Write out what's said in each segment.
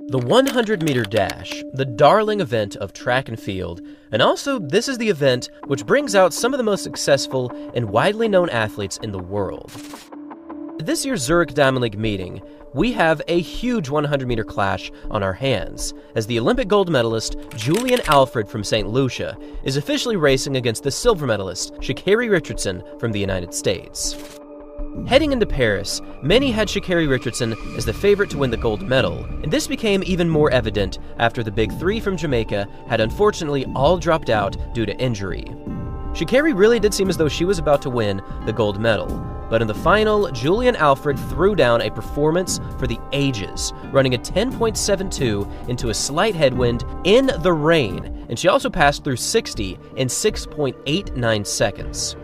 The 100-meter dash, the darling event of track and field, and also this is the event which brings out some of the most successful and widely known athletes in the world. At this year's Zurich Diamond League meeting, we have a huge 100-meter clash on our hands, as the Olympic gold medalist Julian Alfred from St. Lucia is officially racing against the silver medalist Sha'carri Richardson from the United States. Heading into Paris, many had Sha'carri Richardson as the favorite to win the gold medal, and this became even more evident after the big three from Jamaica had unfortunately all dropped out due to injury. Sha'carri really did seem as though she was about to win the gold medal, but in the final, Julian Alfred threw down a performance for the ages, running a 10.72 into a slight headwind in the rain, and she also passed through 60 in 6.89 seconds.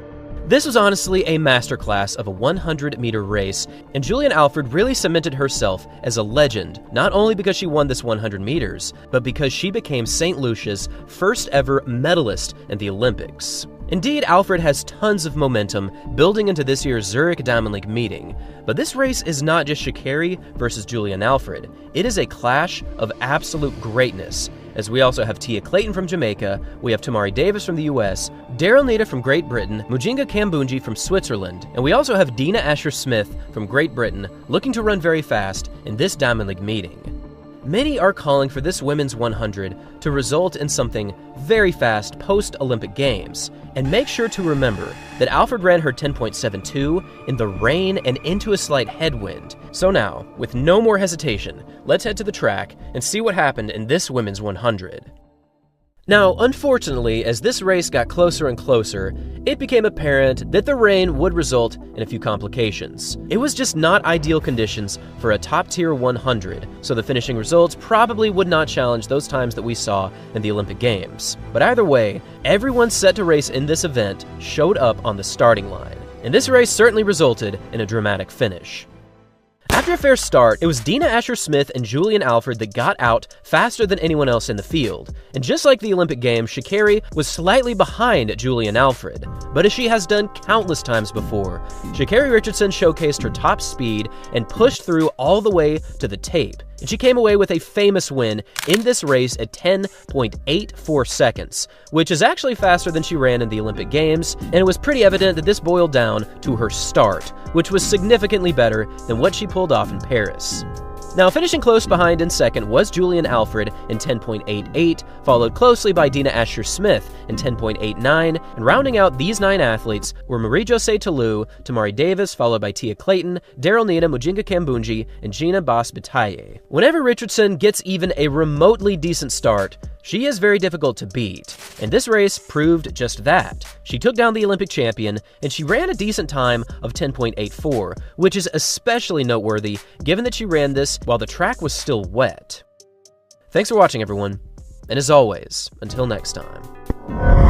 This was honestly a masterclass of a 100-meter race, and Julian Alfred really cemented herself as a legend, not only because she won this 100 meters, but because she became St. Lucia's first ever medalist in the Olympics. Indeed, Alfred has tons of momentum building into this year's Zurich Diamond League meeting, but this race is not just Sha'carri versus Julian Alfred. It is a clash of absolute greatness, as we also have Tia Clayton from Jamaica, we have Tamari Davis from the US, Daryl Nita from Great Britain, Mujinga Kambunji from Switzerland, and we also have Dina Asher-Smith from Great Britain looking to run very fast in this Diamond League meeting. Many are calling for this women's 100 to result in something very fast post-Olympic Games, and make sure to remember that Alfred ran her 10.72 in the rain and into a slight headwind. So now, with no more hesitation, let's head to the track and see what happened in this women's 100. Now, unfortunately, as this race got closer and closer, it became apparent that the rain would result in a few complications. It was just not ideal conditions for a top-tier 100, so the finishing results probably would not challenge those times that we saw in the Olympic Games. But either way, everyone set to race in this event showed up on the starting line, and this race certainly resulted in a dramatic finish. After a fair start, it was Dina Asher-Smith and Julian Alfred that got out faster than anyone else in the field. And just like the Olympic Games, Sha'carri was slightly behind Julian Alfred. But as she has done countless times before, Sha'carri Richardson showcased her top speed and pushed through all the way to the tape. And she came away with a famous win in this race at 10.84 seconds, which is actually faster than she ran in the Olympic Games, and it was pretty evident that this boiled down to her start, which was significantly better than what she pulled off in Paris. Now, finishing close behind in second was Julian Alfred in 10.88, followed closely by Dina Asher-Smith in 10.89, and rounding out these 9 athletes were Marie-Josée Tallou, Tamari Davis, followed by Tia Clayton, Daryl Nita, Mujinga Kambunji, and Gina Bas-Bataille. Whenever Richardson gets even a remotely decent start, she is very difficult to beat, and this race proved just that. She took down the Olympic champion, and she ran a decent time of 10.84, which is especially noteworthy given that she ran this while the track was still wet. Thanks for watching, everyone, and as always, until next time.